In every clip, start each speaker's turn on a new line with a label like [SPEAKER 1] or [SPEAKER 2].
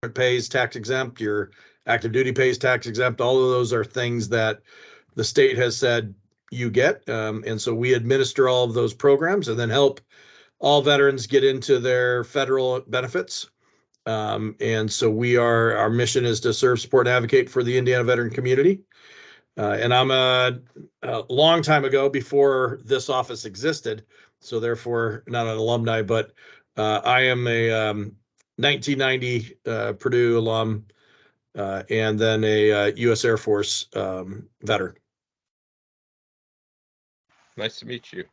[SPEAKER 1] pays tax exempt, your active duty pays tax exempt. All of those are things that the state has said you get. And so we administer all of those programs and then help all veterans get into their federal benefits. And so our mission is to serve, support, and advocate for the Indiana veteran community. And I'm a long time ago, before this office existed, so therefore not an alumni, but I am a 1990 Purdue alum, and then a U.S. Air Force veteran.
[SPEAKER 2] Nice to meet you.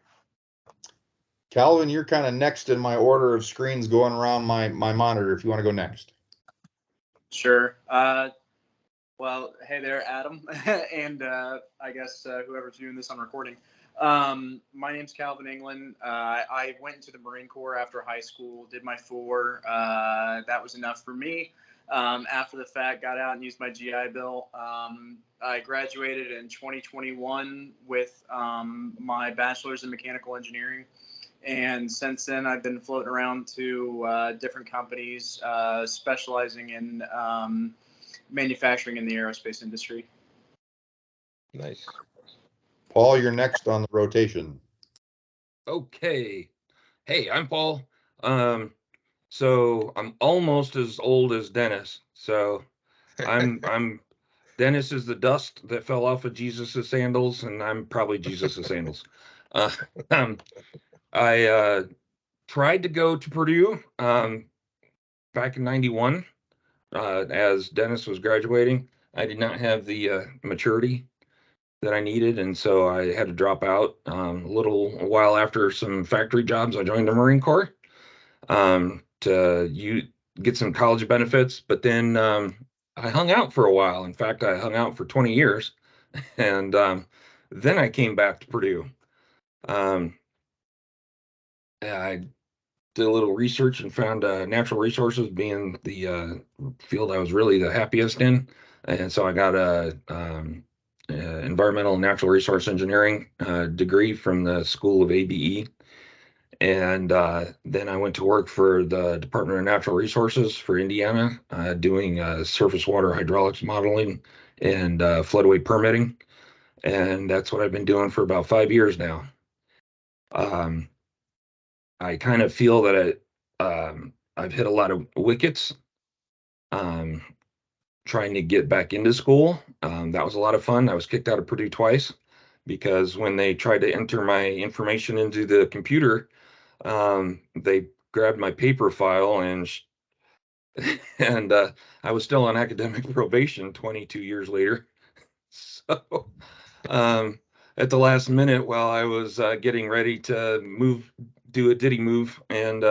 [SPEAKER 3] Calvin, you're kind of next in my order of screens going around my monitor, if you want to go next.
[SPEAKER 4] Sure. Well, hey there, Adam, and I guess whoever's doing this on recording. My name's Calvin England. I went into the Marine Corps after high school, did my 4. That was enough for me. After the fact, got out and used my GI Bill. I graduated in 2021 with my bachelor's in mechanical engineering. And since then, I've been floating around to different companies specializing in manufacturing in the aerospace industry.
[SPEAKER 2] Nice.
[SPEAKER 3] Paul, you're next on the rotation.
[SPEAKER 5] Okay. Hey, I'm Paul. So I'm almost as old as Dennis. So I'm Dennis is the dust that fell off of Jesus's sandals, and I'm probably Jesus's sandals. I tried to go to Purdue back in '91 as Dennis was graduating. I did not have the maturity that I needed, and so I had to drop out. A while after some factory jobs, I joined the Marine Corps to get some college benefits, but then I hung out for a while. In fact, I hung out for 20 years, and then I came back to Purdue. I did a little research and found natural resources being the field I was really the happiest in, and so I got a environmental and natural resource engineering degree from the School of ABE. And then I went to work for the Department of Natural Resources for Indiana, doing surface water hydraulics modeling and floodway permitting. And that's what I've been doing for about 5 years now. I kind of feel that I've hit a lot of wickets trying to get back into school. That was a lot of fun. I was kicked out of Purdue twice because when they tried to enter my information into the computer, they grabbed my paper file and I was still on academic probation 22 years later. So at the last minute, while I was getting ready to do a Diddy move and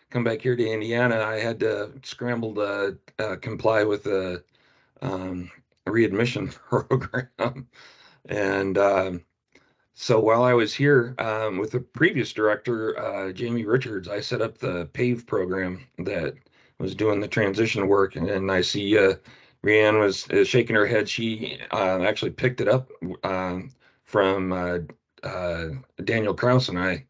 [SPEAKER 5] come back here to Indiana, I had to scramble to comply with the readmission program. And so while I was here with the previous director, Jamie Richards, I set up the PAVE program that was doing the transition work. And I see Rianne was shaking her head. She actually picked it up from Daniel Krause and I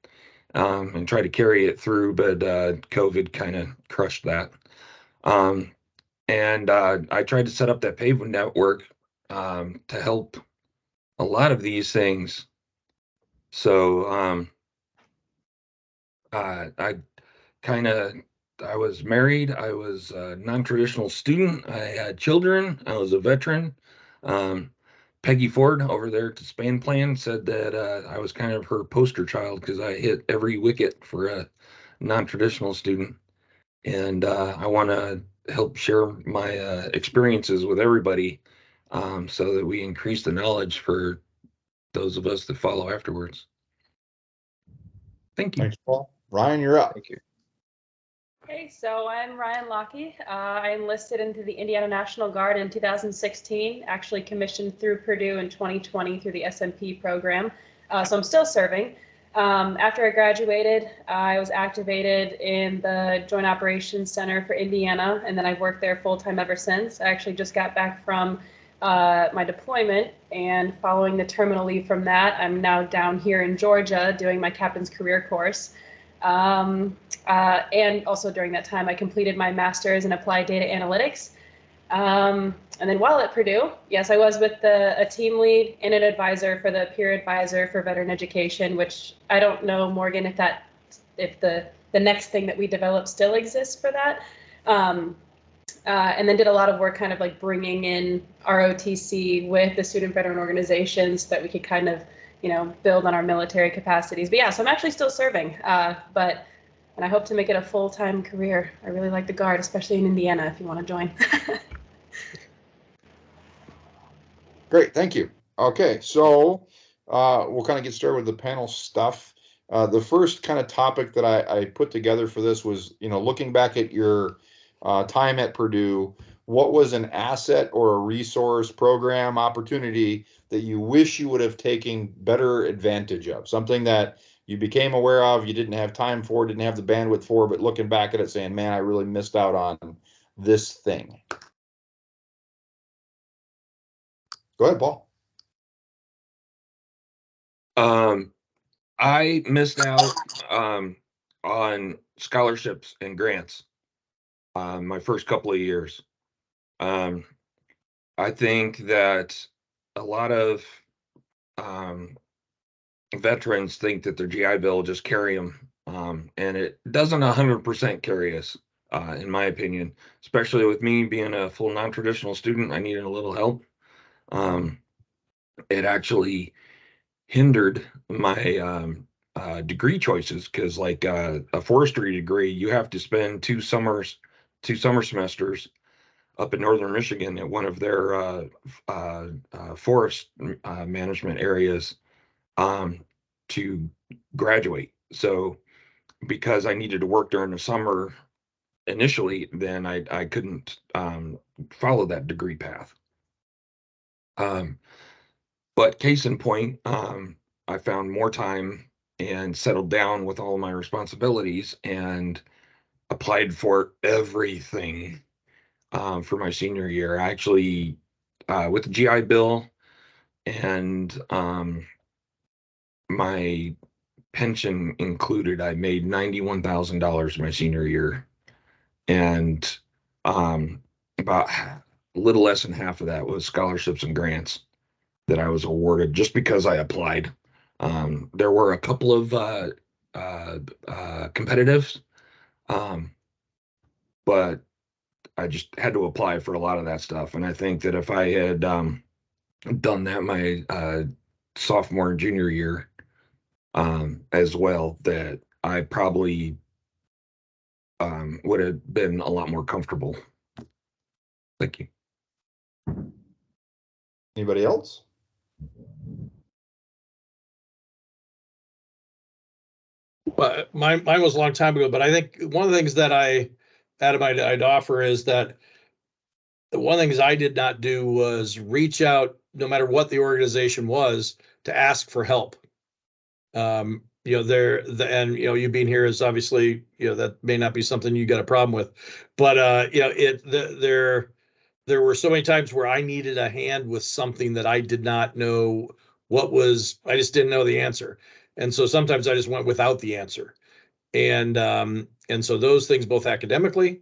[SPEAKER 5] and tried to carry it through, but COVID kind of crushed that. And I tried to set up that PAVE network to help a lot of these things. So I was married. I was a non-traditional student. I had children. I was a veteran. Peggy Ford over there at the Span Plan said that I was kind of her poster child because I hit every wicket for a non-traditional student. And I want to help share my experiences with everybody so that we increase the knowledge for those of us that follow afterwards. Thank you.
[SPEAKER 3] Thanks, Paul. Ryan, you're up.
[SPEAKER 2] Thank you.
[SPEAKER 6] Okay, so I'm Ryan Lockey. I enlisted into the Indiana National Guard in 2016, actually commissioned through Purdue in 2020 through the SMP program. So I'm still serving. After I graduated, I was activated in the Joint Operations Center for Indiana, and then I've worked there full-time ever since. I actually just got back from my deployment, and following the terminal leave from that, I'm now down here in Georgia doing my captain's career course. And also during that time, I completed my master's in applied data analytics. And then while at Purdue, yes, I was with a team lead and an advisor for the peer advisor for veteran education, which I don't know, Morgan, if the next thing that we develop still exists for that. And then did a lot of work kind of like bringing in ROTC with the student veteran organizations so that we could kind of, build on our military capacities. But yeah, so I'm actually still serving, and I hope to make it a full-time career. I really like the Guard, especially in Indiana, if you want to join.
[SPEAKER 3] Great, thank you. Okay, so we'll kind of get started with the panel stuff. The first kind of topic that I put together for this was, looking back at your time at Purdue, what was an asset or a resource, program, opportunity that you wish you would have taken better advantage of? Something that you became aware of, you didn't have time for, didn't have the bandwidth for, but looking back at it saying, man, I really missed out on this thing. Go ahead, Paul.
[SPEAKER 5] I missed out on scholarships and grants my first couple of years. I think that a lot of veterans think that their GI Bill will just carry them, and it doesn't 100% carry us, in my opinion. Especially with me being a full non-traditional student, I needed a little help. It actually hindered my degree choices because, like a forestry degree, you have to spend two summer semesters up in northern Michigan at one of their forest management areas to graduate. So because I needed to work during the summer initially, then I couldn't follow that degree path. But case in point, I found more time and settled down with all of my responsibilities and applied for everything for my senior year. I actually, with the GI Bill and my pension included, I made $91,000 my senior year, and about a little less than half of that was scholarships and grants that I was awarded just because I applied. There were a couple of competitives, but I just had to apply for a lot of that stuff. And I think that if I had done that my sophomore and junior year as well, that I probably would have been a lot more comfortable. Thank you.
[SPEAKER 3] Anybody else?
[SPEAKER 1] But mine was a long time ago, but I think one of the things that Adam, I'd offer is that one of the things I did not do was reach out, no matter what the organization was, to ask for help. And you being here is obviously, that may not be something you got a problem with, but there were so many times where I needed a hand with something that I did not know I just didn't know the answer. And so sometimes I just went without the answer. And so those things, both academically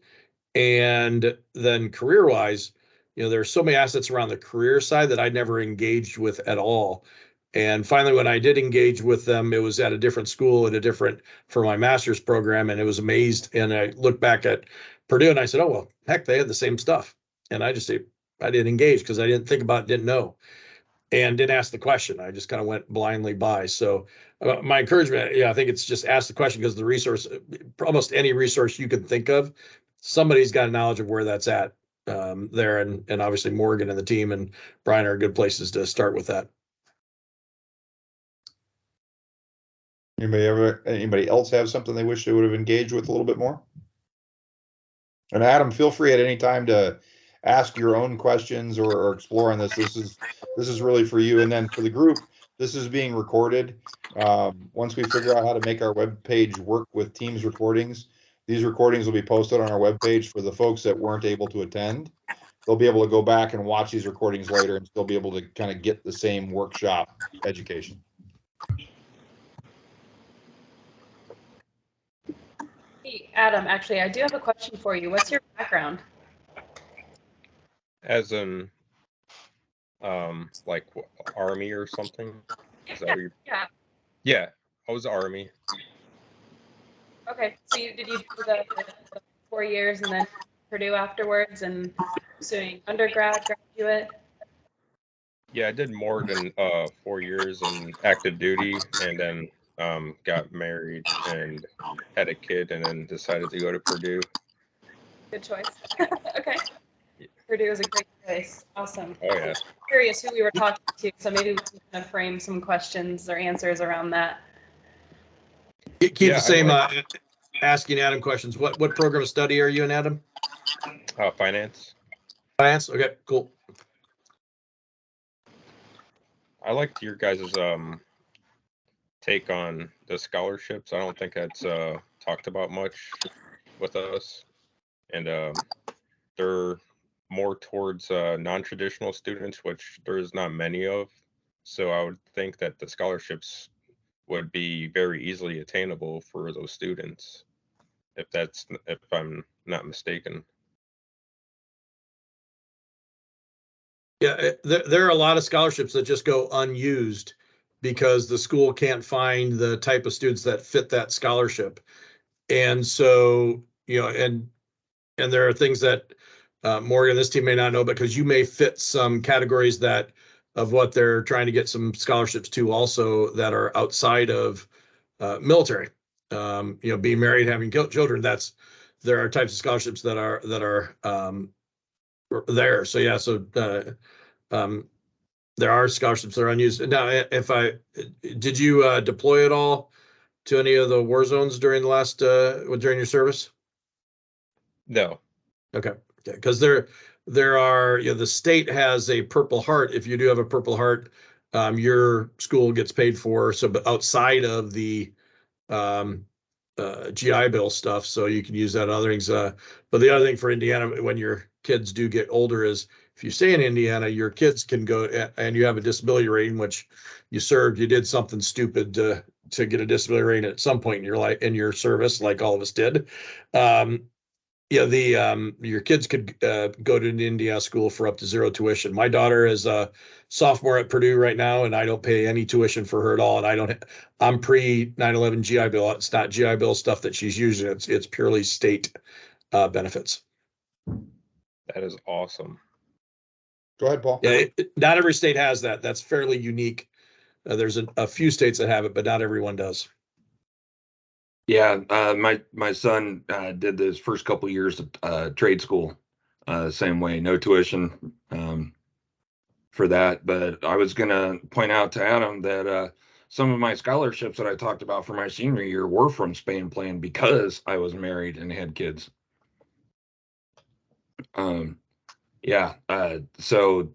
[SPEAKER 1] and then career-wise, there are so many assets around the career side that I never engaged with at all. And finally, when I did engage with them, it was at a different school for my master's program, and it was amazed. And I looked back at Purdue and I said, oh, well, heck, they had the same stuff. And I didn't engage because I didn't think about it, didn't know, and didn't ask the question. I just kind of went blindly by. So my encouragement, I think it's just ask the question, because the resource, almost any resource you can think of, somebody's got a knowledge of where that's at there. And obviously Morgan and the team and Brian are good places to start with that.
[SPEAKER 3] Anybody else have something they wish they would have engaged with a little bit more? And Adam, feel free at any time to ask your own questions or explore on this. This is really for you. And then for the group, this is being recorded. Once we figure out how to make our web page work with Teams recordings, these recordings will be posted on our web page for the folks that weren't able to attend. They'll be able to go back and watch these recordings later and still be able to kind of get the same workshop education.
[SPEAKER 6] Hey, Adam, actually, I do have a question for you. What's your background?
[SPEAKER 2] As in, like Army or something? Is that what you?
[SPEAKER 6] Yeah.
[SPEAKER 2] Yeah, I was Army.
[SPEAKER 6] Okay. So did you do the 4 years and then Purdue afterwards and pursuing undergrad, graduate?
[SPEAKER 2] Yeah, I did more than 4 years in active duty, and then got married and had a kid, and then decided to go to Purdue.
[SPEAKER 6] Good choice. Okay.
[SPEAKER 2] Yeah.
[SPEAKER 6] Purdue is a great choice. Awesome.
[SPEAKER 2] Oh yeah.
[SPEAKER 6] Curious who we were talking to, so maybe we can kind of frame some questions or answers around that.
[SPEAKER 1] Keep
[SPEAKER 2] Yeah,
[SPEAKER 1] the same
[SPEAKER 2] I
[SPEAKER 1] asking Adam questions. What program of study are you in, Adam?
[SPEAKER 2] finance.
[SPEAKER 1] Science? Okay, cool.
[SPEAKER 2] I liked your guys' take on the scholarships. I don't think that's talked about much with us, and they're more towards non-traditional students, which there's not many of. So I would think that the scholarships would be very easily attainable for those students, if I'm not mistaken.
[SPEAKER 1] Yeah, there are a lot of scholarships that just go unused because the school can't find the type of students that fit that scholarship. And so, and there are things that Morgan, this team may not know, because you may fit some categories that of what they're trying to get some scholarships to also that are outside of military. Being married, having children, there are types of scholarships that are there. So yeah, there are scholarships that are unused. Now, did you deploy at all to any of the war zones during the last during your service?
[SPEAKER 2] No.
[SPEAKER 1] Okay, because there are, the state has a Purple Heart. If you do have a Purple Heart, your school gets paid for. So, but outside of the um, GI Bill stuff, so you can use that on other things. But the other thing for Indiana, when your kids do get older, is if you stay in Indiana, your kids can go and you have a disability rating, which you did something stupid to get a disability rating at some point in your life, in your service, like all of us did. Your kids could go to an Indiana school for up to zero tuition. My daughter is a sophomore at Purdue right now, and I don't pay any tuition for her at all. And I'm pre 9/11 GI Bill. It's not GI Bill stuff that she's using. It's purely state benefits.
[SPEAKER 2] That is awesome.
[SPEAKER 3] Go ahead, Paul.
[SPEAKER 1] Yeah, not every state has that. That's fairly unique. There's a few states that have it, but not everyone does.
[SPEAKER 5] Yeah, my son did his first couple years of trade school, same way, no tuition for that. But I was gonna point out to Adam that some of my scholarships that I talked about for my senior year were from Spain Plan because I was married and had kids. Yeah, so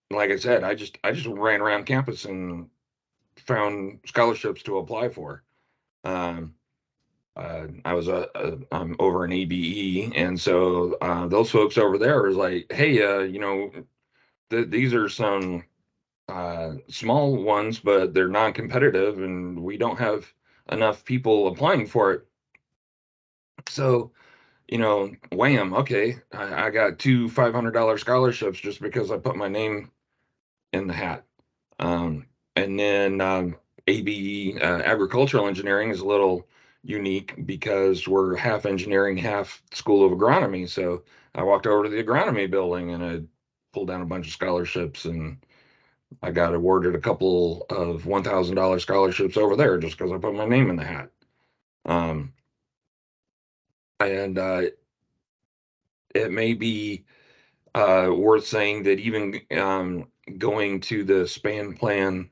[SPEAKER 5] like I said, I just ran around campus and found scholarships to apply for. I was I'm over in ABE, and so those folks over there was like, hey, these are some small ones, but they're non-competitive, and we don't have enough people applying for it. So, wham, okay, I got two $500 scholarships just because I put my name in the hat. And then ABE agricultural engineering is a little unique because we're half engineering, half school of agronomy. So I walked over to the agronomy building and I pulled down a bunch of scholarships, and I got awarded a couple of $1,000 scholarships over there just because I put my name in the hat. And it may be worth saying that even going to the SPAN plan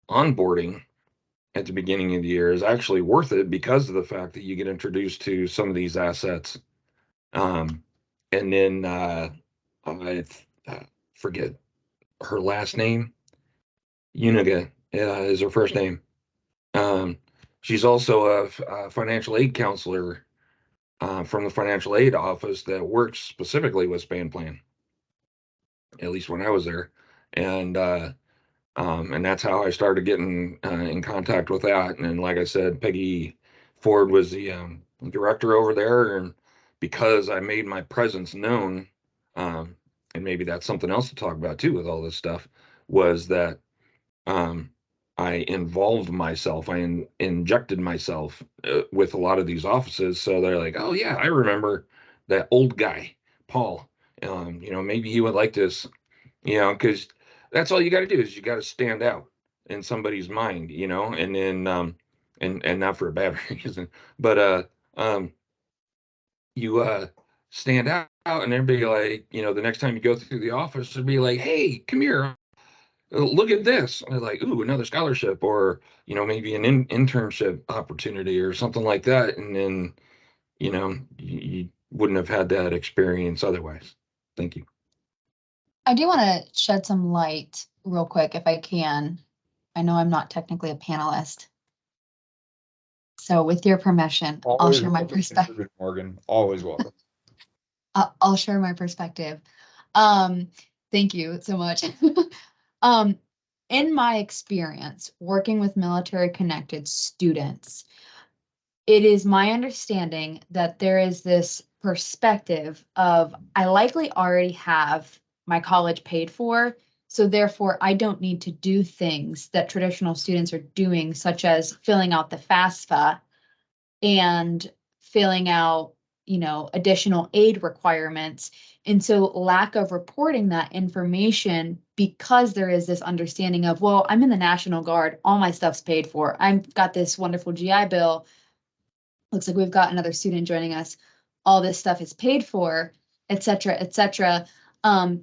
[SPEAKER 5] onboarding at the beginning of the year is actually worth it because of the fact that you get introduced to some of these assets. And then I forget her last name. Uniga is her first name. She's also a financial aid counselor from the financial aid office that works specifically with SPAN plan, at least when I was there. And that's how I started getting in contact with that. And then, like I said, Peggy Ford was the director over there, and because I made my presence known, and maybe that's something else to talk about too with all this stuff, was that I involved myself, injected myself with a lot of these offices. So they're like, oh yeah, I remember that old guy, Paul. Maybe he would like this, because that's all you got to do is you got to stand out in somebody's mind, and then and not for a bad reason, but you stand out, and everybody, like, the next time you go through the office, it'd be like, hey, come here, look at this. And they're like, ooh, another scholarship, or maybe an internship opportunity or something like that. And then you wouldn't have had that experience otherwise. Thank you.
[SPEAKER 7] I do want to shed some light real quick if I can. I know I'm not technically a panelist. So with your permission, I'll share my perspective.
[SPEAKER 3] Morgan, always welcome.
[SPEAKER 7] I'll share my perspective. Thank you so much. In my experience working with military connected students, it is my understanding that there is this perspective of, I likely already have my college paid for, so therefore I don't need to do things that traditional students are doing, such as filling out the FAFSA and filling out, additional aid requirements. And so lack of reporting that information, because there is this understanding of, well, I'm in the National Guard, all my stuff's paid for. I've got this wonderful GI Bill. Looks like we've got another student joining us. All this stuff is paid for, et cetera, et cetera.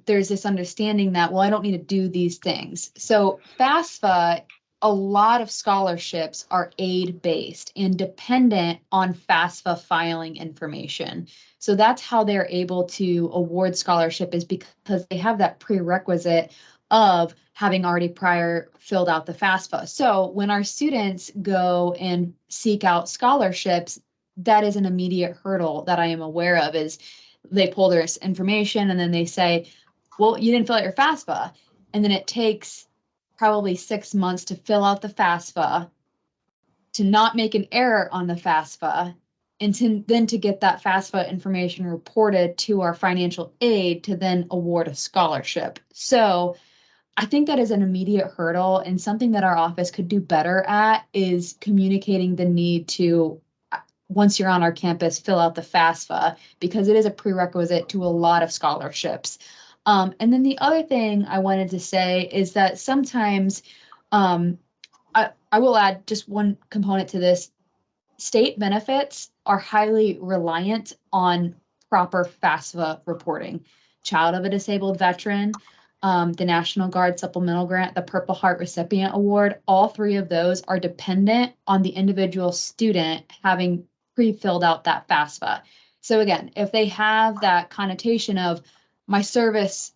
[SPEAKER 7] There's this understanding that, well, I don't need to do these things. So FAFSA, a lot of scholarships are aid-based and dependent on FAFSA filing information. So that's how they're able to award scholarship, is because they have that prerequisite of having already prior filled out the FAFSA. So when our students go and seek out scholarships, that is an immediate hurdle that I am aware of, is they pull their information and then they say, well, you didn't fill out your FAFSA. And then it takes probably 6 months to fill out the FAFSA, to not make an error on the FAFSA, and then to get that FAFSA information reported to our financial aid to then award a scholarship. So I think that is an immediate hurdle, and something that our office could do better at is communicating the need to, once you're on our campus, fill out the FAFSA, because it is a prerequisite to a lot of scholarships. And then the other thing I wanted to say is that sometimes, I will add just one component to this. State benefits are highly reliant on proper FAFSA reporting. Child of a disabled veteran, the National Guard Supplemental Grant, the Purple Heart Recipient Award, all three of those are dependent on the individual student having pre-filled out that FAFSA. So again, if they have that connotation of my service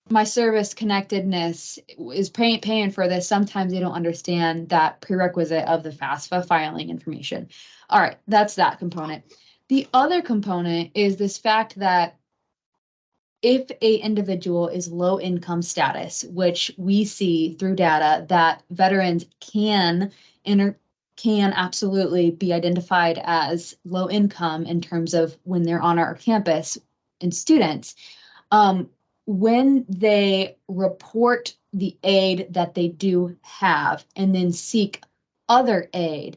[SPEAKER 7] connectedness is paying for this, sometimes they don't understand that prerequisite of the FAFSA filing information. All right, that's that component. The other component is this fact that if a individual is low income status, which we see through data that veterans can absolutely be identified as low income in terms of when they're on our campus and students, when they report the aid that they do have and then seek other aid,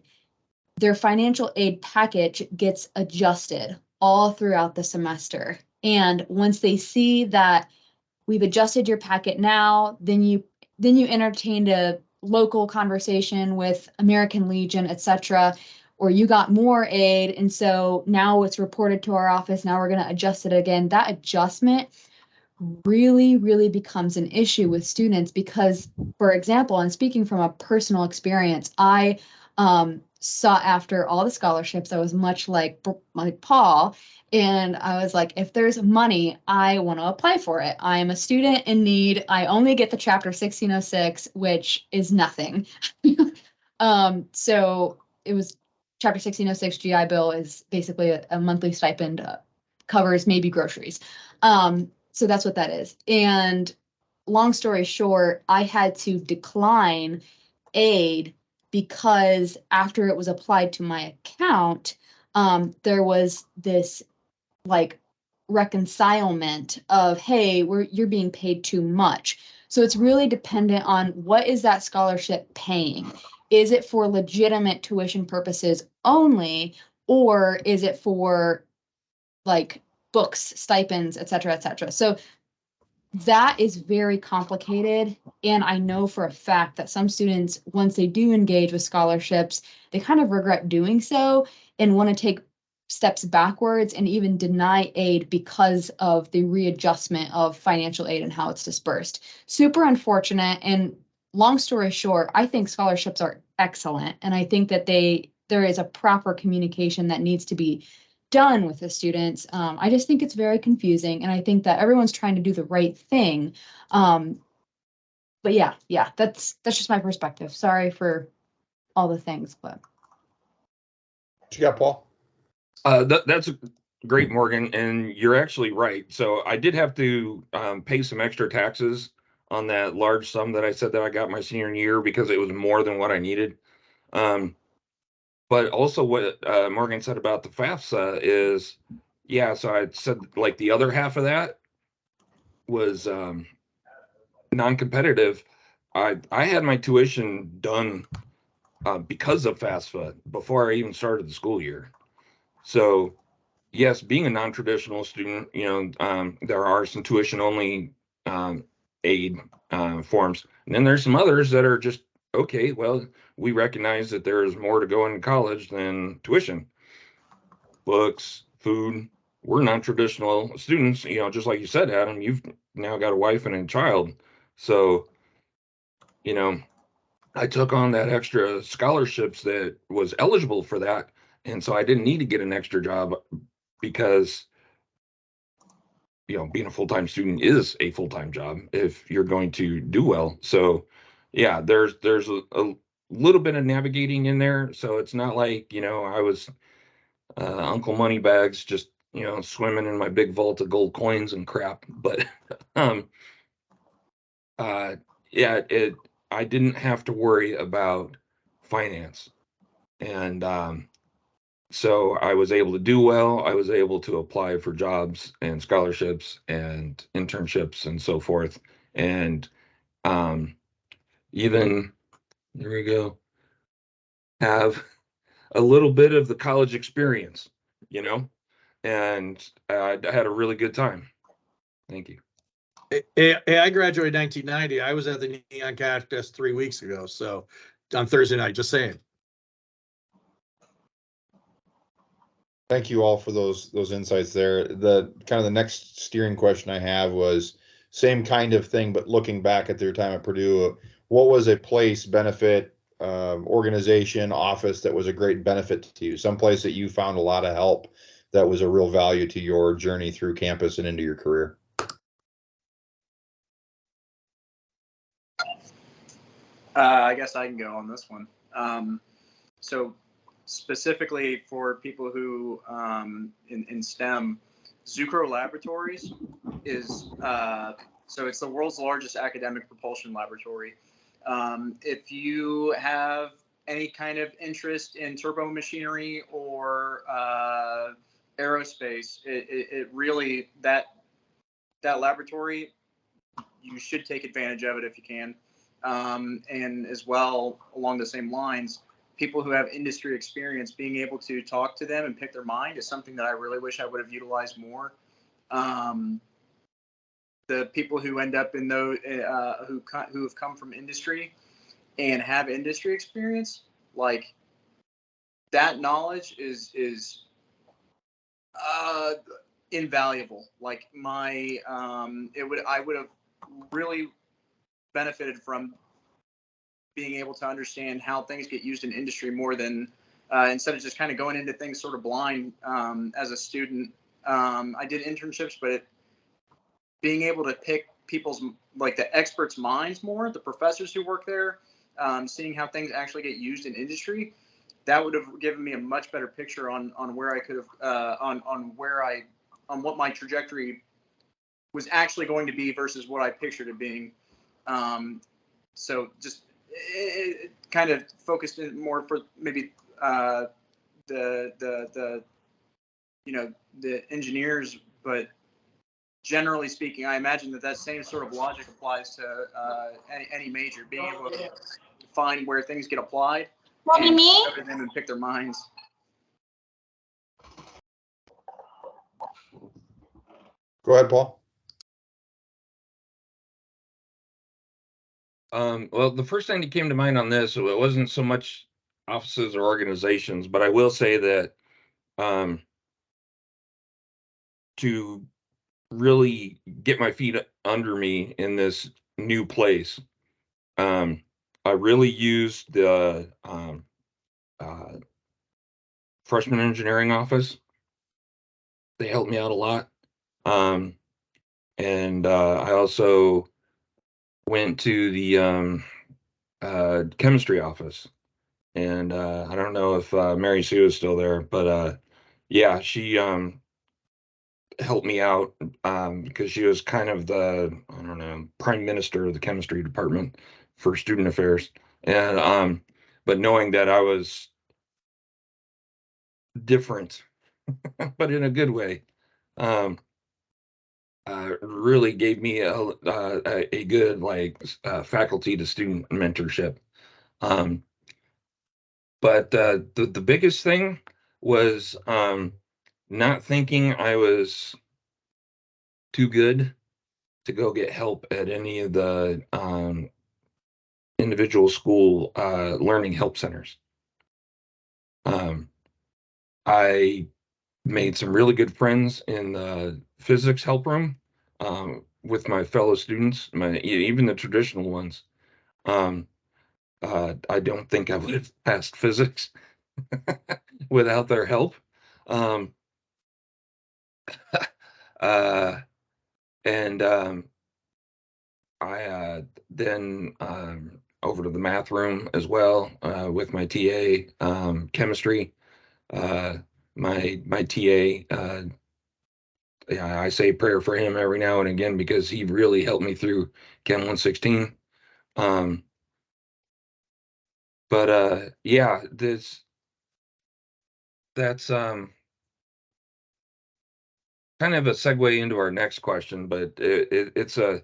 [SPEAKER 7] their financial aid package gets adjusted all throughout the semester. And once they see that we've adjusted your packet now, then you entertained a local conversation with American Legion, et cetera, or you got more aid, and so now it's reported to our office, now we're going to adjust it again. That adjustment really, really becomes an issue with students because, for example, and speaking from a personal experience, I sought after all the scholarships. I was much like Paul, and I was like, if there's money, I want to apply for it. I am a student in need. I only get the Chapter 1606, which is nothing. So it was Chapter 1606 GI Bill is basically a monthly stipend, covers maybe groceries. So that's what that is. And long story short, I had to decline aid because after it was applied to my account, there was this like reconcilement of, hey, you're being paid too much. So it's really dependent on what is that scholarship paying? Is it for legitimate tuition purposes only, or is it for like books, stipends, et cetera, et cetera? So that is very complicated. And I know for a fact that some students, once they do engage with scholarships, they kind of regret doing so and want to take steps backwards and even deny aid because of the readjustment of financial aid and how it's dispersed. Super unfortunate. And long story short, I think scholarships are excellent. And I think that there is a proper communication that needs to be done with the students. I just think it's very confusing, and I think that everyone's trying to do the right thing. But yeah, that's just my perspective. Sorry for all the things, but
[SPEAKER 3] What you got, Paul?
[SPEAKER 5] That's great, Morgan, and you're actually right. So I did have to pay some extra taxes on that large sum that I said that I got my senior year because it was more than what I needed. But also what Morgan said about the FAFSA is, yeah, so I said like the other half of that was non-competitive. I had my tuition done because of FAFSA before I even started the school year. So yes, being a non-traditional student, there are some tuition-only aid forms, and then there's some others that are just okay. Well, we recognize that there is more to go into college than tuition, books, food. We're non-traditional students, just like you said, Adam. You've now got a wife and a child, so I took on that extra scholarships that was eligible for that, and so I didn't need to get an extra job because being a full-time student is a full-time job if you're going to do well. So yeah, there's a little bit of navigating in there. So it's not like, I was Uncle Moneybags just, swimming in my big vault of gold coins and crap. But yeah, I didn't have to worry about finance. And so I was able to do well. I was able to apply for jobs and scholarships and internships and so forth. And even, there we go, have a little bit of the college experience, and I had a really good time. Thank you.
[SPEAKER 1] Hey, I graduated 1990. I was at the Neon Cactus 3 weeks ago. So on Thursday night, just saying.
[SPEAKER 3] Thank you all for those insights there. The kind of the next steering question I have was same kind of thing, but looking back at their time at Purdue, what was a place, benefit, organization, office that was a great benefit to you? Some place that you found a lot of help that was a real value to your journey through campus and into your career?
[SPEAKER 4] I guess I can go on this one. So specifically for people who in STEM, Zucrow Laboratories is so it's the world's largest academic propulsion laboratory. If you have any kind of interest in turbo machinery or aerospace, it really that laboratory, you should take advantage of it if you can. And as well, along the same lines, people who have industry experience, being able to talk to them and pick their mind is something that I really wish I would have utilized more. The people who end up in those who have come from industry and have industry experience, like that knowledge is invaluable. Like I would have really benefited from being able to understand how things get used in industry more than instead of just kind of going into things sort of blind as a student. I did internships, but being able to pick people's, like the experts' minds more, the professors who work there, seeing how things actually get used in industry, that would have given me a much better picture on where I could have on what my trajectory was actually going to be versus what I pictured it being. So just it kind of focused in more for maybe the the engineers, but generally speaking, I imagine that same sort of logic applies to any major, being able to find where things get applied and go to them and pick their minds.
[SPEAKER 3] Go ahead, Paul.
[SPEAKER 5] Well, the first thing that came to mind on this, it wasn't so much offices or organizations, but I will say that to really get my feet under me in this new place, I really used the freshman engineering office. They helped me out a lot. And I also went to the chemistry office. And I don't know if Mary Sue is still there, but yeah, she helped me out because she was kind of the, I don't know, prime minister of the chemistry department for student affairs. And but knowing that I was different, but in a good way, really gave me a good faculty to student mentorship. But the biggest thing was not thinking I was too good to go get help at any of the individual school learning help centers. I made some really good friends in the physics help room with my fellow students, even the traditional ones. I don't think I would have passed physics without their help. And I then over to the math room as well with my TA, chemistry. My TA, I say a prayer for him every now and again because he really helped me through Chem 116. But yeah, that's kind of a segue into our next question, but it's a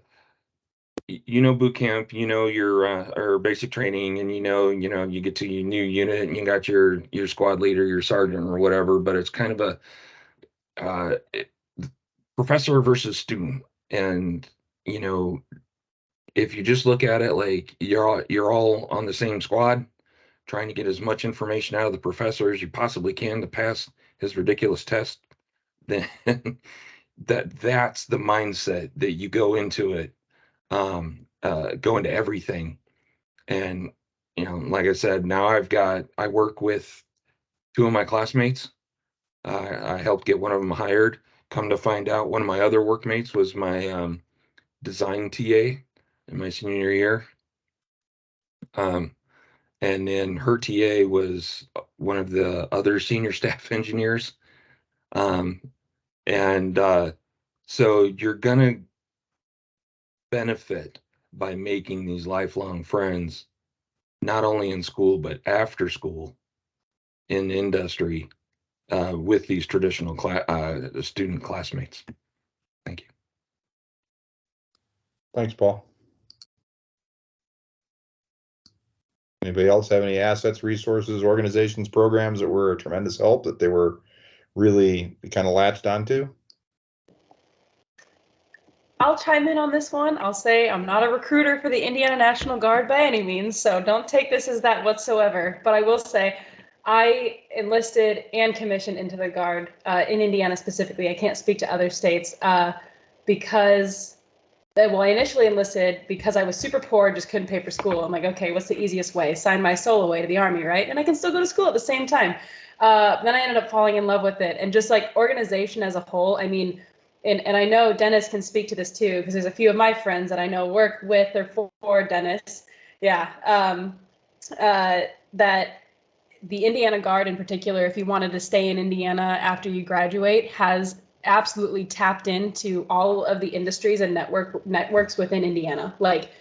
[SPEAKER 5] boot camp, your or basic training, and you get to your new unit and you got your squad leader, your sergeant or whatever, but it's kind of a professor versus student. And if you just look at it like you're all on the same squad trying to get as much information out of the professor as you possibly can to pass his ridiculous test, then that's the mindset that you go into it, go into everything. And like I said, now I work with two of my classmates. I helped get one of them hired. Come to find out, one of my other workmates was my design TA in my senior year. And then her TA was one of the other senior staff engineers. And so you're gonna benefit by making these lifelong friends, not only in school, but after school, in industry, with these traditional student classmates. Thank you.
[SPEAKER 3] Thanks, Paul. Anybody else have any assets, resources, organizations, programs that were a tremendous help that they were really kind of latched onto?
[SPEAKER 6] I'll chime in on this one. I'll say I'm not a recruiter for the Indiana National Guard by any means, so don't take this as that whatsoever. But I will say I enlisted and commissioned into the Guard in Indiana specifically. I can't speak to other states because, well, I initially enlisted because I was super poor and just couldn't pay for school. I'm like, okay, what's the easiest way? Sign my soul away to the Army, right? And I can still go to school at the same time. Then I ended up falling in love with it. And just like organization as a whole, I mean, and I know Dennis can speak to this too, because there's a few of my friends that I know work with or for Dennis. Yeah. That the Indiana Guard in particular, if you wanted to stay in Indiana after you graduate, has absolutely tapped into all of the industries and networks within Indiana. Like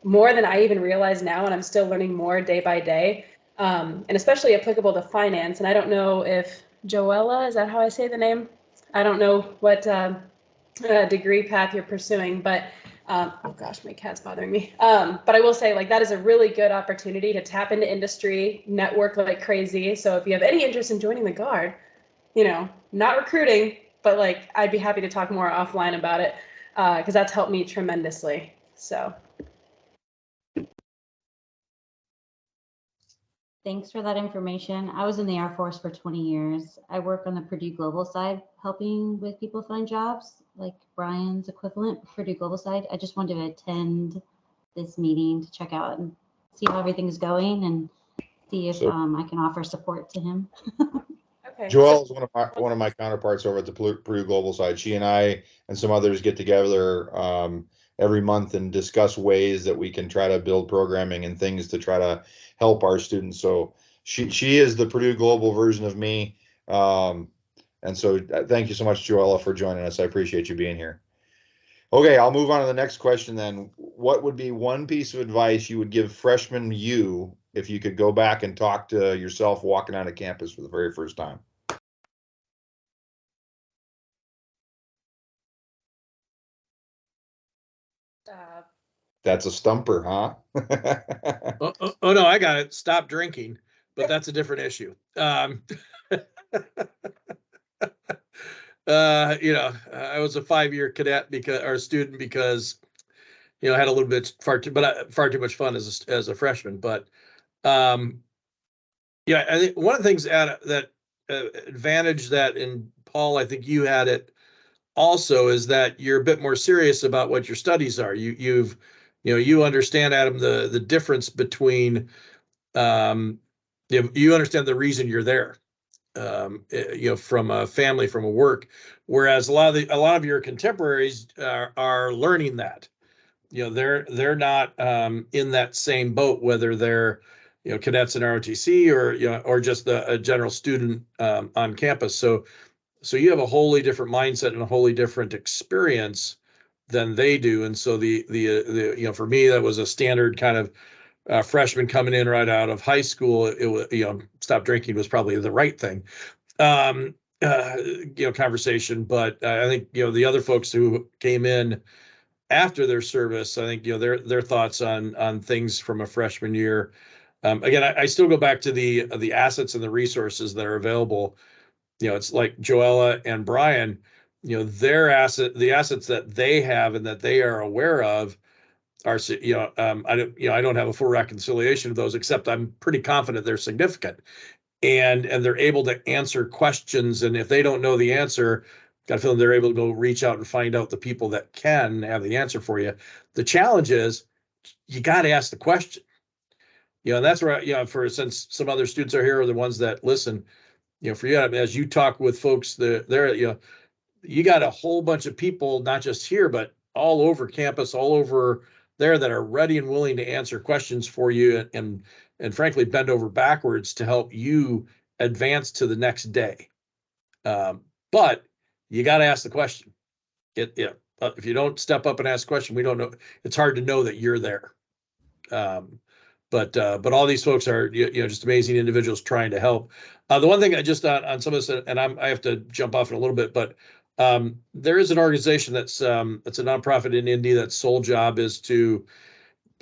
[SPEAKER 6] more than I even realize now, and I'm still learning more day by day, and especially applicable to finance. And I don't know if Joella, is that how I say the name? I don't know what degree path you're pursuing, but oh gosh, my cat's bothering me. But I will say, like, that is a really good opportunity to tap into industry, network like crazy. So if you have any interest in joining the Guard, you know, not recruiting, but like, I'd be happy to talk more offline about it, because that's helped me tremendously. So.
[SPEAKER 8] Thanks for that information. I was in the Air Force for 20 years. I work on the Purdue Global side, helping with people find jobs, like Brian's equivalent, Purdue Global side. I just wanted to attend this meeting to check out and see how everything's going and see if I can offer support to him.
[SPEAKER 6] Okay.
[SPEAKER 3] Joelle is one of my counterparts over at the Purdue Global side. She and I and some others get together every month and discuss ways that we can try to build programming and things to try to help our students. So she is the Purdue Global version of me. And so thank you so much, Joella, for joining us. I appreciate you being here. Okay, I'll move on to the next question then. What would be one piece of advice you would give freshman you if you could go back and talk to yourself walking onto campus for the very first time? That's a stumper, huh?
[SPEAKER 1] Oh, no, I got it. Stop drinking, but that's a different issue. I was a 5-year cadet student because, I had a little bit far too much fun as a freshman. But I think one of the things that advantage that, in Paul, I think you had it also, is that you're a bit more serious about what your studies are. You understand, Adam, the difference between, you understand the reason you're there, from a family, from a work, whereas a lot of your contemporaries are learning that. They're not in that same boat, whether they're cadets in ROTC or just a general student on campus. So you have a wholly different mindset and a wholly different experience than they do. And so the for me, that was a standard kind of freshman coming in right out of high school. It was, stop drinking was probably the right thing, conversation. But I think, the other folks who came in after their service, I think, their thoughts on things from a freshman year. Again, I still go back to the assets and the resources that are available. It's like Joella and Brian, the assets that they have and that they are aware of are, I don't have a full reconciliation of those, except I'm pretty confident they're significant, and they're able to answer questions. And if they don't know the answer, got a feeling they're able to go reach out and find out the people that can have the answer for you. The challenge is you got to ask the question. And that's where, since some other students are here, or the ones that listen, for you, as you talk with folks there, you got a whole bunch of people, not just here, but all over campus, all over there, that are ready and willing to answer questions for you, and frankly, bend over backwards to help you advance to the next day. But you got to ask the question. If you don't step up and ask a question, we don't know. It's hard to know that you're there. But all these folks are just amazing individuals trying to help. The one thing I just on some of this, and I have to jump off in a little bit, but there is an organization that's a nonprofit in Indy that's sole job is to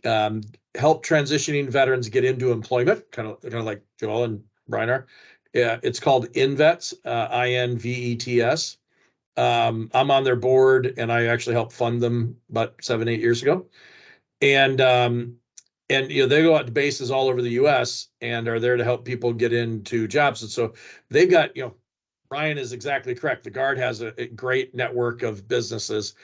[SPEAKER 1] help transitioning veterans get into employment, kind of like Joel and Brian are. Yeah, it's called INVETS, INVETS. I'm on their board, and I actually helped fund them about 7-8 years ago. And they go out to bases all over the U.S. and are there to help people get into jobs. And so they've got, Brian is exactly correct. The Guard has a great network of businesses.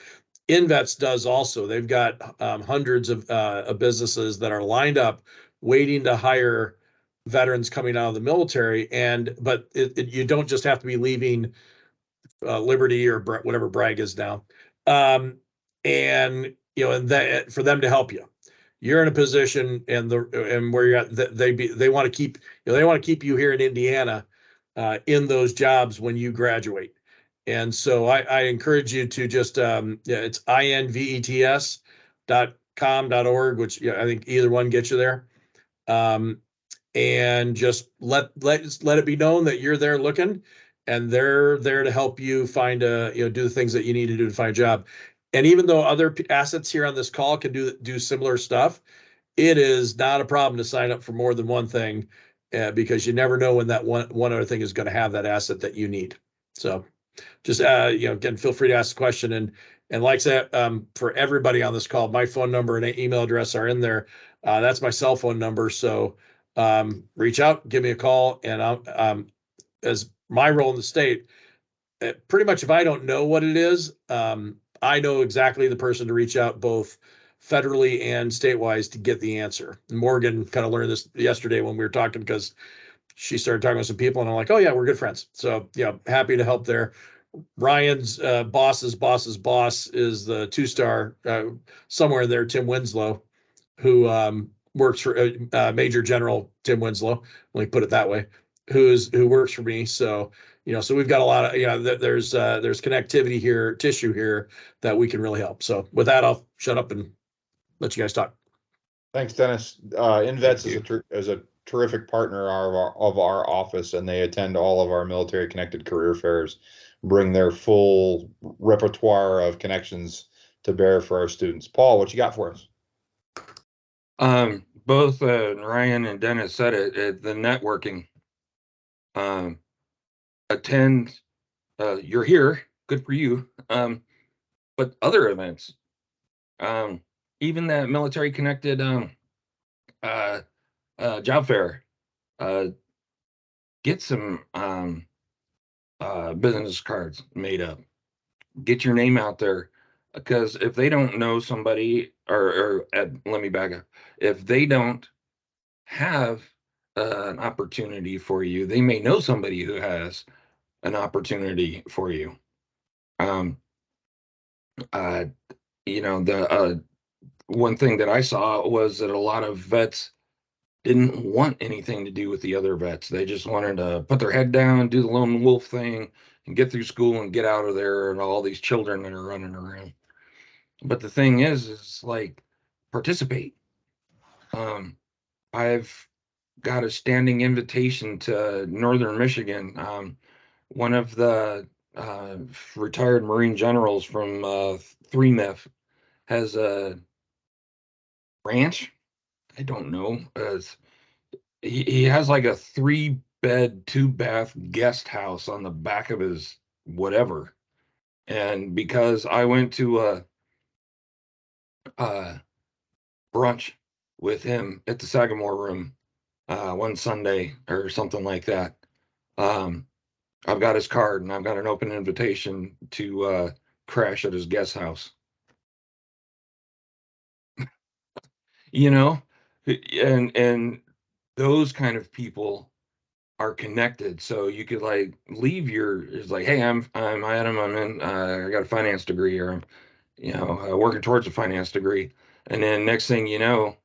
[SPEAKER 1] INVETS does also. They've got hundreds of businesses that are lined up waiting to hire veterans coming out of the military. But you don't just have to be leaving Liberty or whatever Bragg is now. And that for them to help you. You're in a position and where you're at, they want to keep, they want to keep you here in Indiana in those jobs when you graduate. And so I encourage you to just, it's INVETS com.org, which I think either one gets you there. And just let it be known that you're there looking, and they're there to help you find do the things that you need to do to find a job. And even though other assets here on this call can do similar stuff, it is not a problem to sign up for more than one thing, because you never know when that one other thing is going to have that asset that you need. So just again, feel free to ask a question. And like I said, for everybody on this call, my phone number and email address are in there. That's my cell phone number. So reach out, give me a call, and as my role in the state, pretty much if I don't know what it is, I know exactly the person to reach out, both federally and statewide, to get the answer. Morgan kind of learned this yesterday when we were talking, because she started talking with some people, and I'm like, oh yeah, we're good friends. So happy to help there. Ryan's boss's boss's boss is the 2-star somewhere there, Tim Winslow, who works for Major General Tim Winslow, let me put it that way, who works for me. So so we've got a lot of there's connectivity here, tissue here, that we can really help. So with that, I'll shut up and let you guys talk.
[SPEAKER 3] Thanks, Dennis. InVets is a terrific partner of our office, and they attend all of our military connected career fairs, bring their full repertoire of connections to bear for our students. Paul, what you got for us?
[SPEAKER 5] Both Ryan and Dennis said it, the networking. Attend, you're here, good for you. But other events, even that military connected job fair, get some business cards made up, get your name out there, because if they don't know somebody, or let me back up, if they don't have an opportunity for you, they may know somebody who has an opportunity for you. The one thing that I saw was that a lot of vets didn't want anything to do with the other vets. They just wanted to put their head down, do the lone wolf thing, and get through school and get out of there, and all these children that are running around. But the thing is like, participate. I've got a standing invitation to Northern Michigan. One of the retired Marine generals from 3MIF has a ranch. I don't know. He has like a 3-bed, 2-bath guest house on the back of his whatever. And because I went to a brunch with him at the Sagamore Room one Sunday or something like that, I've got his card, and I've got an open invitation to crash at his guest house. And those kind of people are connected. So you could like leave it's like, hey, I'm Adam, I'm in, I got a finance degree, or I'm working towards a finance degree. And then next thing you know,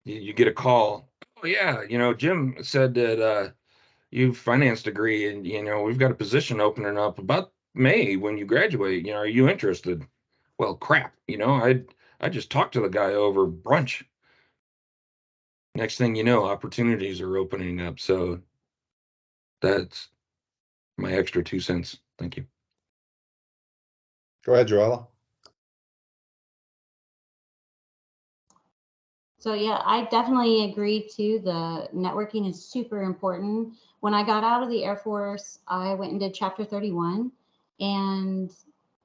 [SPEAKER 5] you get a call. Oh yeah, Jim said that you have a finance degree, and we've got a position opening up about May when you graduate. Are you interested? Well, crap. I just talked to the guy over brunch. Next thing you know, opportunities are opening up. So that's my extra 2 cents. Thank you.
[SPEAKER 3] Go ahead, Joella.
[SPEAKER 8] So yeah, I definitely agree too. The networking is super important. When I got out of the Air Force, I went and did Chapter 31, and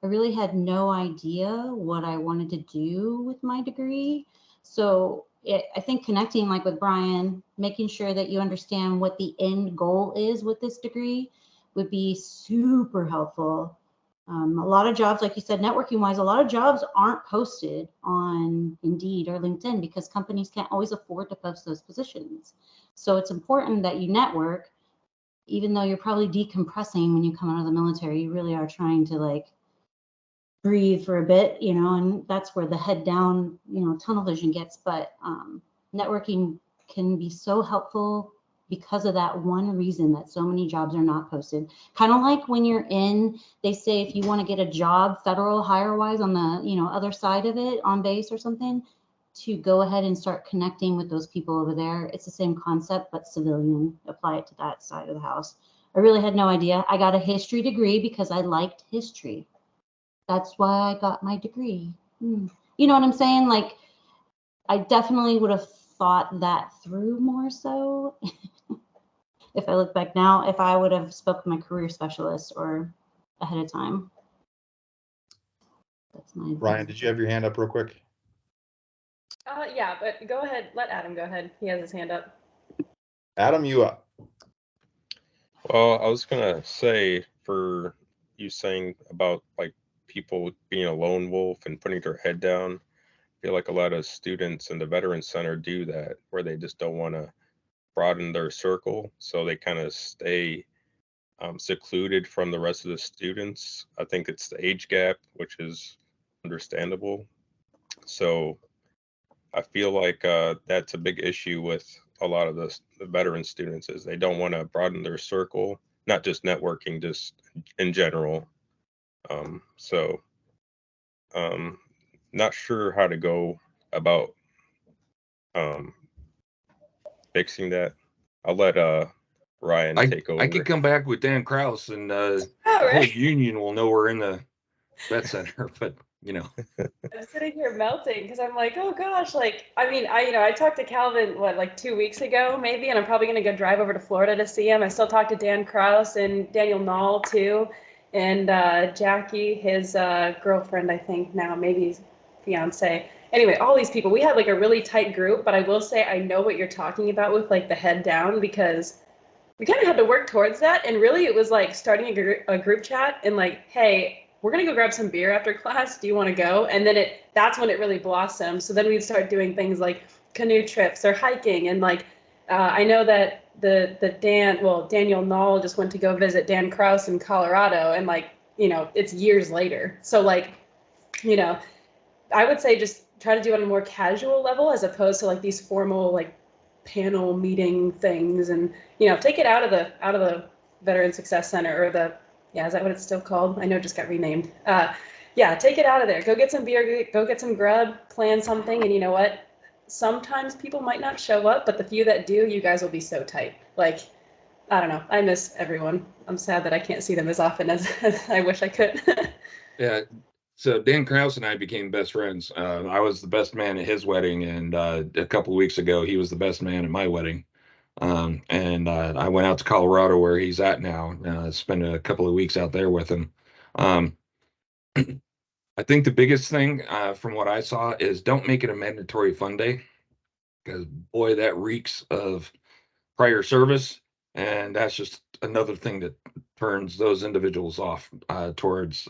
[SPEAKER 8] I really had no idea what I wanted to do with my degree. So I think connecting like with Brian, making sure that you understand what the end goal is with this degree would be super helpful. A lot of jobs, like you said, networking wise, a lot of jobs aren't posted on Indeed or LinkedIn because companies can't always afford to post those positions. So it's important that you network, even though you're probably decompressing when you come out of the military. You really are trying to like breathe for a bit, and that's where the head down, tunnel vision gets. But networking can be so helpful because of that one reason that so many jobs are not posted. Kind of like when you're in, they say if you want to get a job federal hire wise on the, you know, other side of it on base or something, to go ahead and start connecting with those people over there. It's the same concept, but civilian. Apply it to that side of the house. I really had no idea. I got a history degree because I liked history. That's why I got my degree. You know what I'm saying? Like, I definitely would have thought that through more so. If I look back now, if I would have spoke with my career specialist or ahead of time. That's my
[SPEAKER 3] Ryan, did you have your hand up real quick?
[SPEAKER 6] Yeah, but go ahead. Let Adam go ahead. He has his hand up.
[SPEAKER 3] Adam, you up?
[SPEAKER 2] Well, I was gonna say, for you saying about like people being a lone wolf and putting their head down, I feel like a lot of students in the Veterans Center do that, where they just don't want to broaden their circle, so they kind of stay secluded from the rest of the students. I think it's the age gap, which is understandable. So I feel like that's a big issue with a lot of the veteran students, is they don't want to broaden their circle, not just networking, just in general. So not sure how to go about fixing that. I'll let Ryan take over.
[SPEAKER 5] I could come back with Dan Kraus, and the
[SPEAKER 6] All
[SPEAKER 5] whole
[SPEAKER 6] right.
[SPEAKER 5] union will know we're in the vet center. But you know,
[SPEAKER 6] I'm sitting here melting because I'm like, oh gosh, like I talked to Calvin like 2 weeks ago maybe, and I'm probably gonna go drive over to Florida to see him. I still talk to Dan Kraus and Daniel Knoll too, and Jackie, his girlfriend, I think now, maybe his fiance. Anyway, all these people, we had like a really tight group, but I will say I know what you're talking about with like the head down, because we kind of had to work towards that. And really it was like starting a group chat and like, hey, we're going to go grab some beer after class. Do you want to go? And then that's when it really blossomed. So then we'd start doing things like canoe trips or hiking. And like, I know that Daniel Knoll just went to go visit Dan Kraus in Colorado, and like, it's years later. So like, I would say just try to do it on a more casual level as opposed to like these formal like panel meeting things, and take it out of the Veteran Success Center, or is that what it's still called? I know it just got renamed. Take it out of there. Go get some beer, go get some grub, plan something, and you know what? Sometimes people might not show up, but the few that do, you guys will be so tight. Like, I don't know. I miss everyone. I'm sad that I can't see them as often as I wish I could.
[SPEAKER 5] yeah. So Dan Kraus and I became best friends. I was the best man at his wedding, and a couple of weeks ago, he was the best man at my wedding. And I went out to Colorado, where he's at now, spent a couple of weeks out there with him. I think the biggest thing from what I saw is don't make it a mandatory fun day, because boy, that reeks of prior service, and that's just another thing that turns those individuals off towards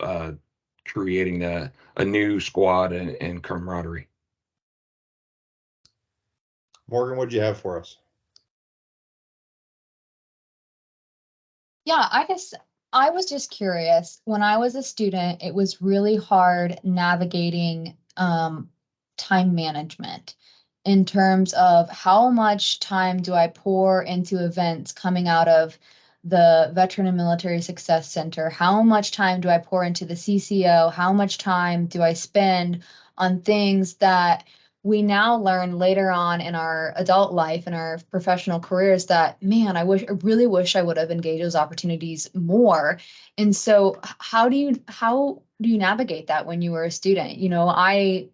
[SPEAKER 5] creating a new squad and camaraderie.
[SPEAKER 3] Morgan, what'd you have for us?
[SPEAKER 7] Yeah, I guess I was just curious. When I was a student, it was really hard navigating time management in terms of how much time do I pour into events coming out of the Veteran and Military Success Center? How much time do I pour into the CCO? How much time do I spend on things that we now learn later on in our adult life and our professional careers that, man, I really wish I would have engaged those opportunities more. And so how do you navigate that when you were a student? I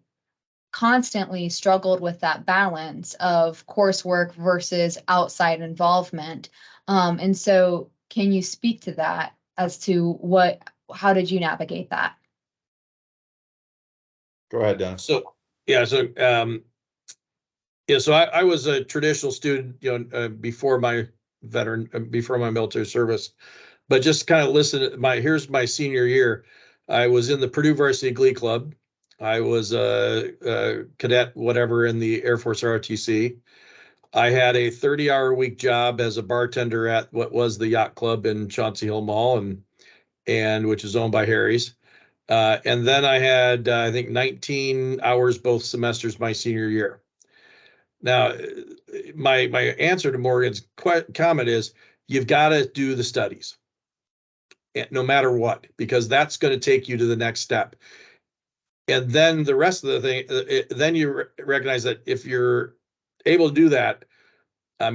[SPEAKER 7] constantly struggled with that balance of coursework versus outside involvement. And so can you speak to that as to how did you navigate that?
[SPEAKER 3] Go ahead, Dennis.
[SPEAKER 1] So I was a traditional student, before my military service, but just kind of listen. Here's my senior year. I was in the Purdue Varsity Glee Club. I was a cadet, whatever, in the Air Force ROTC. I had a 30-hour a week job as a bartender at what was the Yacht Club in Chauncey Hill Mall, and which is owned by Harry's. And then I had, I think, 19 hours both semesters my senior year. Now, my answer to Morgan's comment is you've got to do the studies, no matter what, because that's going to take you to the next step. And then the rest of the thing, then you recognize that if you're able to do that,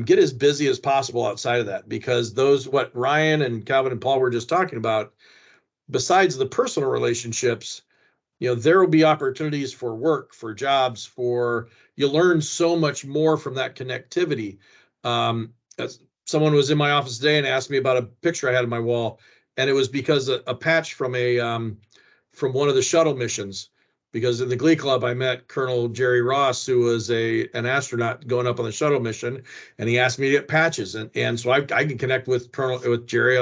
[SPEAKER 1] get as busy as possible outside of that, because those, what Ryan and Calvin and Paul were just talking about, besides the personal relationships, there will be opportunities for work, for jobs, you learn so much more from that connectivity. As someone was in my office today and asked me about a picture I had on my wall, and it was because a patch from from one of the shuttle missions. Because in the Glee Club, I met Colonel Jerry Ross, who was an astronaut going up on the shuttle mission, and he asked me to get patches, and so I can connect with Jerry,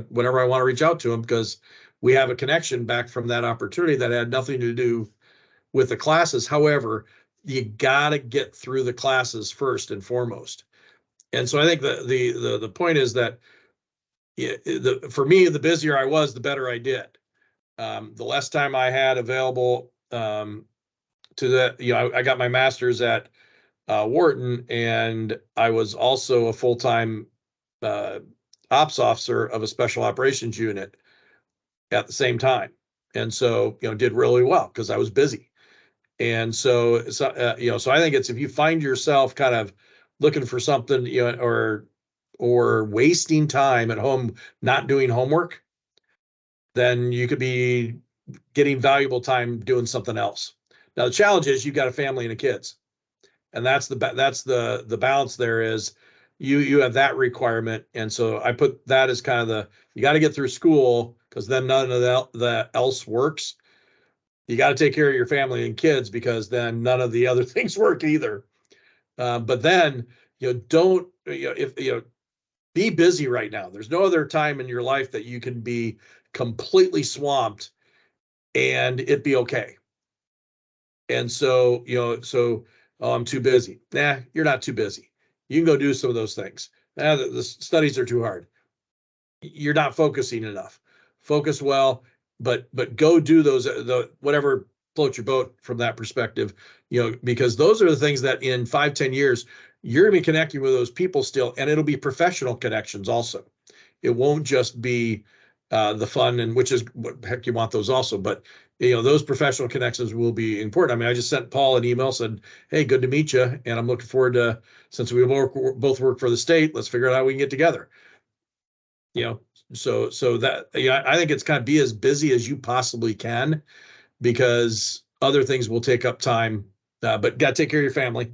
[SPEAKER 1] whenever I want to reach out to him, because we have a connection back from that opportunity that had nothing to do with the classes. However, you got to get through the classes first and foremost. And so I think the point is that for me, the busier I was, the better I did. The less time I had available to that, I got my master's at Wharton, and I was also a full-time ops officer of a special operations unit at the same time. And so, did really well because I was busy. And so, so I think it's, if you find yourself kind of looking for something, or wasting time at home, not doing homework, then you could be getting valuable time doing something else. Now, the challenge is you've got a family and kids, and that's the balance. There is you have that requirement, and so I put that as kind of you got to get through school, because then none of that else works. You got to take care of your family and kids, because then none of the other things work either. But then don't be busy right now. There's no other time in your life that you can be completely swamped and it be okay. And so, oh, I'm too busy. Nah, you're not too busy. You can go do some of those things. The studies are too hard. You're not focusing enough. Focus well, but go do those, whatever floats your boat from that perspective, because those are the things that in 5-10 years, you're gonna be connecting with those people still, and it'll be professional connections also. It won't just be the fun, and which is what heck you want those also, but those professional connections will be important. I mean, I just sent Paul an email, said, hey, good to meet you, and I'm looking forward to, since we both work for the state, let's figure out how we can get together. So that, I think it's kind of be as busy as you possibly can, because other things will take up time, but got to take care of your family,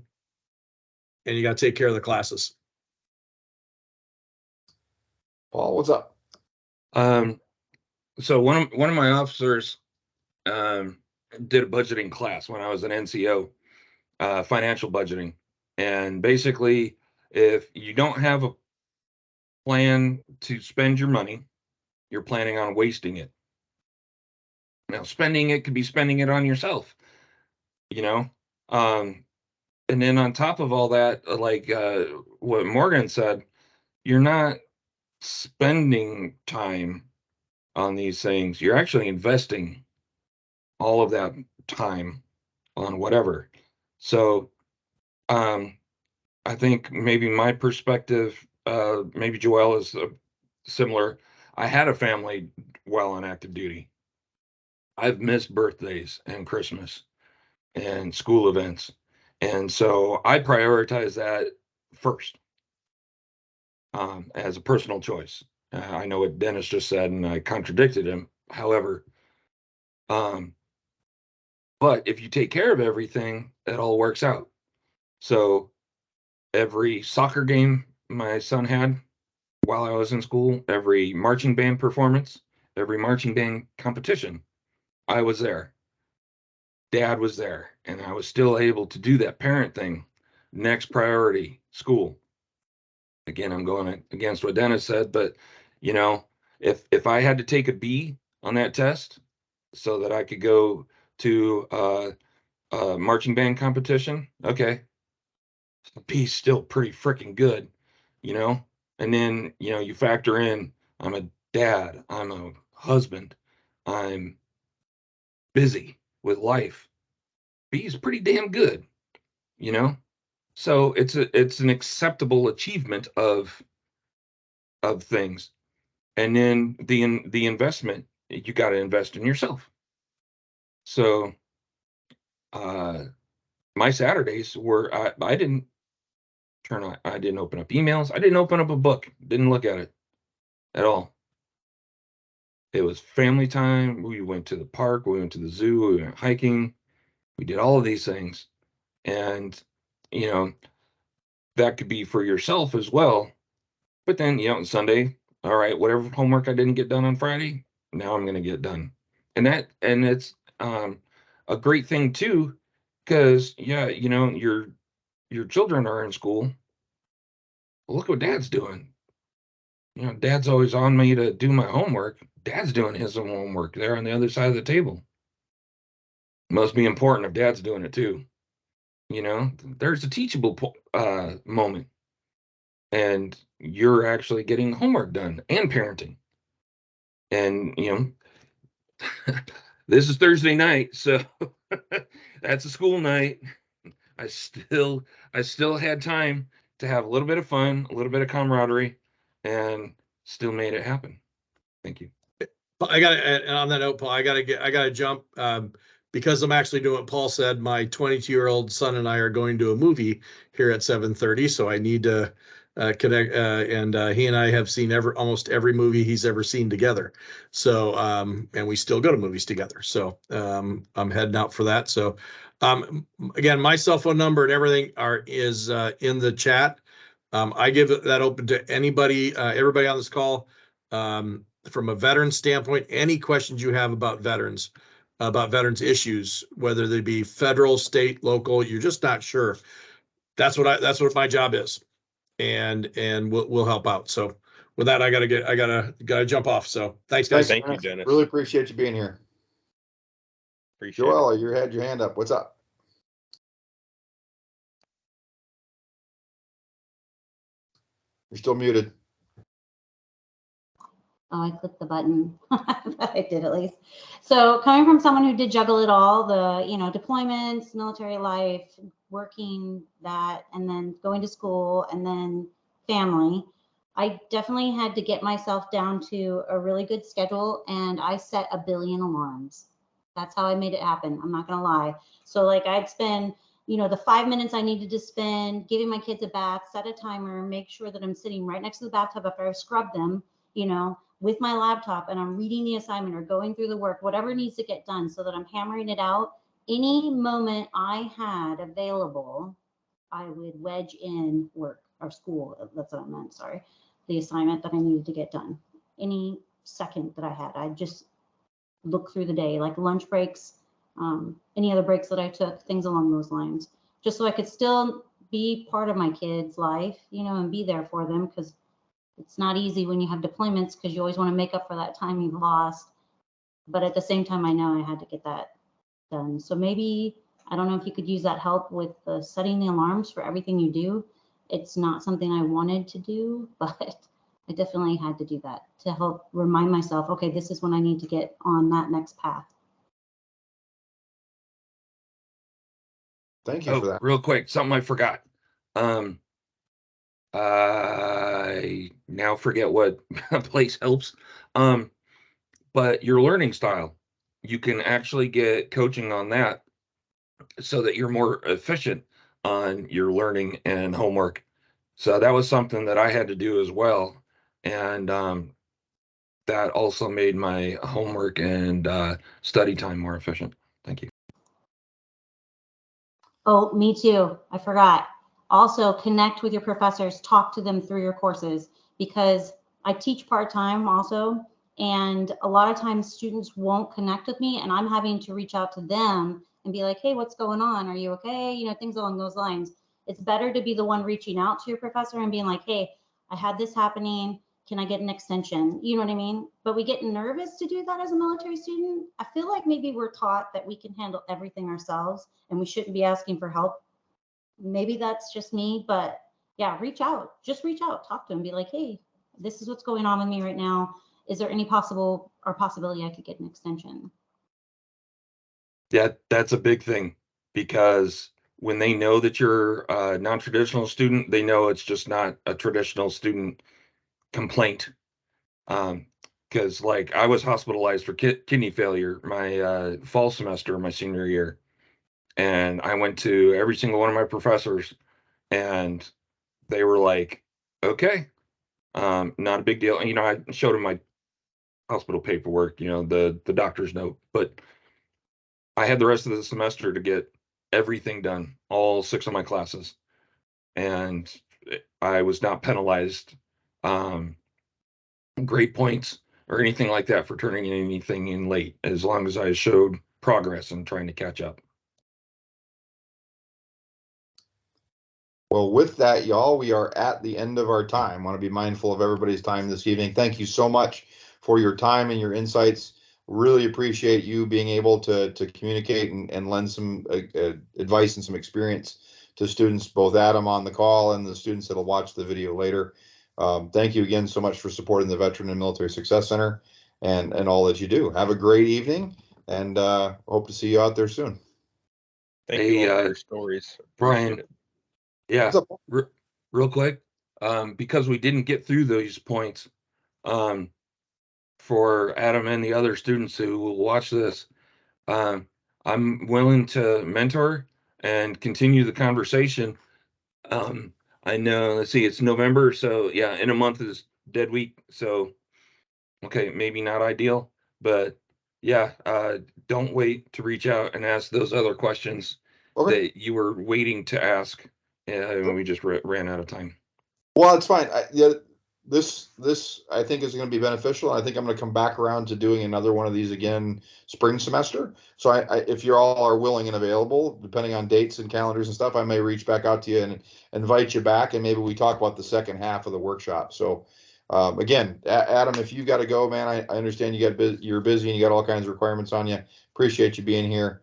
[SPEAKER 1] and you got to take care of the classes.
[SPEAKER 3] Paul, what's up?
[SPEAKER 5] So one of my officers did a budgeting class when I was an NCO, financial budgeting. And basically, if you don't have a plan to spend your money, you're planning on wasting it. Now, spending it could be spending it on yourself, and then on top of all that, like what Morgan said, you're not spending time on these things. You're actually investing all of that time on whatever. So I think maybe my perspective, maybe Joelle is similar. I had a family while on active duty. I've missed birthdays and Christmas and school events. And so I prioritize that first as a personal choice. I know what Dennis just said, and I contradicted him. However, but if you take care of everything, it all works out. So every soccer game my son had while I was in school, every marching band performance, every marching band competition, I was there. Dad was there, and I was still able to do that parent thing. Next priority, school. Again, I'm going against what Dennis said, but if I had to take a B on that test so that I could go to a marching band competition, okay, B's still pretty freaking good, and then you factor in, I'm a dad, I'm a husband, I'm busy with life. B's pretty damn good, So it's an acceptable achievement of things. And then the investment, you got to invest in yourself. So my Saturdays were I didn't I didn't open up emails. I didn't open up a book. Didn't look at it at all. It was family time. We went to the park. We went to the zoo. We went hiking. We did all of these things. And, you know, that could be for yourself as well. But then, on Sunday, all right, whatever homework I didn't get done on Friday, now I'm going to get done. And it's a great thing too, because your children are in school. Look what Dad's doing. Dad's always on me to do my homework. Dad's doing his own homework there on the other side of the table. Must be important if Dad's doing it too. There's a teachable moment, and you're actually getting homework done and parenting. And this is Thursday night, so that's a school night. I still had time to have a little bit of fun, a little bit of camaraderie, and still made it happen. Thank you.
[SPEAKER 1] I got to, on that note, Paul, I got to jump because I'm actually doing what Paul said. My 22-year-old son and I are going to a movie here at 7:30, so I need to connect. And he and I have seen almost every movie he's ever seen together. So, and we still go to movies together. So I'm heading out for that. So, again, my cell phone number and everything is in the chat. I give that open to anybody, everybody on this call. From a veteran standpoint, any questions you have about veterans issues, whether they be federal, state, local, you're just not sure. That's what my job is, and we'll help out. So with that, I gotta jump off. So thanks, guys.
[SPEAKER 2] Thank you, Dennis.
[SPEAKER 3] Really appreciate you being here.
[SPEAKER 2] Appreciate it.
[SPEAKER 3] Joella, you had your hand up. What's up? You're still muted.
[SPEAKER 8] Oh, I clicked the button. I did at least. So coming from someone who did juggle it all, the, deployments, military life, working that, and then going to school, and then family, I definitely had to get myself down to a really good schedule, and I set a billion alarms. That's how I made it happen. I'm not going to lie. So like I'd spend, the 5 minutes I needed to spend giving my kids a bath, set a timer, make sure that I'm sitting right next to the bathtub after I scrub them, with my laptop, and I'm reading the assignment or going through the work, whatever needs to get done, so that I'm hammering it out. Any moment I had available, I would wedge in work or school. That's what I meant. Sorry. The assignment that I needed to get done. Any second that I had, I'd just look through the day, like lunch breaks, any other breaks that I took, things along those lines, just so I could still be part of my kids' life, and be there for them, because it's not easy when you have deployments, because you always want to make up for that time you've lost. But at the same time, I know I had to get that done. So maybe, I don't know if you could use that help with setting the alarms for everything you do. It's not something I wanted to do, but I definitely had to do that to help remind myself, okay, this is when I need to get on that next path.
[SPEAKER 3] Thank you for that.
[SPEAKER 5] Real quick, something I forgot. I now forget what place helps. But your learning style, you can actually get coaching on that so that you're more efficient on your learning and homework. So that was something that I had to do as well. And that also made my homework and study time more efficient. Thank you.
[SPEAKER 8] Oh, me too. I forgot. Also, connect with your professors, talk to them through your courses, because I teach part-time also, and a lot of times students won't connect with me, and I'm having to reach out to them and be like, hey, what's going on? Are you okay? Things along those lines. It's better to be the one reaching out to your professor and being like, hey, I had this happening. Can I get an extension? You know what I mean? But we get nervous to do that as a military student. I feel like maybe we're taught that we can handle everything ourselves and we shouldn't be asking for help. Maybe that's just me, but yeah, reach out. Just reach out, talk to them, be like, hey, this is what's going on with me right now. Is there any possibility I could get an extension?
[SPEAKER 5] Yeah, that's a big thing, because when they know that you're a non-traditional student, they know it's just not a traditional student complaint. Because like I was hospitalized for kidney failure my fall semester my senior year, and I went to every single one of my professors, and they were like, okay, not a big deal. And, I showed them my hospital paperwork, the doctor's note, but I had the rest of the semester to get everything done, all 6 of my classes, and I was not penalized, grade points or anything like that for turning anything in late, as long as I showed progress and trying to catch up.
[SPEAKER 3] Well, with that, y'all, we are at the end of our time. Want to be mindful of everybody's time this evening. Thank you so much for your time and your insights. Really appreciate you being able to communicate and lend some advice and some experience to students, both Adam on the call and the students that'll watch the video later. Thank you again so much for supporting the Veteran and Military Success Center and all that you do. Have a great evening, and hope to see you out there soon.
[SPEAKER 2] Thank you all for your stories.
[SPEAKER 5] Brian,
[SPEAKER 2] Appreciate it.
[SPEAKER 5] yeah, real quick, because we didn't get through those points, for Adam and the other students who will watch this, I'm willing to mentor and continue the conversation. I know, let's see, it's November, so yeah, in a month is dead week. So, okay, maybe not ideal, but yeah, don't wait to reach out and ask those other questions that you were waiting to ask. And we just ran out of time.
[SPEAKER 3] Well, it's fine. This I think is going to be beneficial. I think I'm going to come back around to doing another one of these again spring semester. So if you all are willing and available, depending on dates and calendars and stuff, I may reach back out to you and invite you back, and maybe we talk about the second half of the workshop. So again, Adam, if you got to go, man, I understand you're busy and you got all kinds of requirements on you. Appreciate you being here.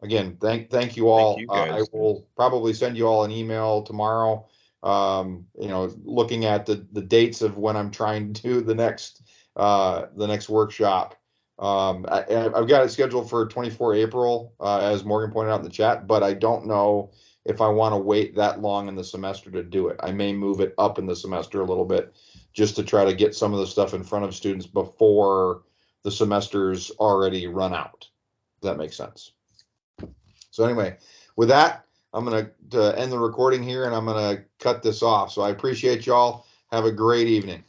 [SPEAKER 3] Again, thank you all.
[SPEAKER 2] Thank you guys.
[SPEAKER 3] I will probably send you all an email tomorrow, looking at the dates of when I'm trying to do the next workshop. I've got it scheduled for 24 April, as Morgan pointed out in the chat, but I don't know if I want to wait that long in the semester to do it. I may move it up in the semester a little bit just to try to get some of the stuff in front of students before the semester's already run out. Does that make sense? So anyway, with that, I'm going to end the recording here, and I'm going to cut this off. So I appreciate y'all. Have a great evening.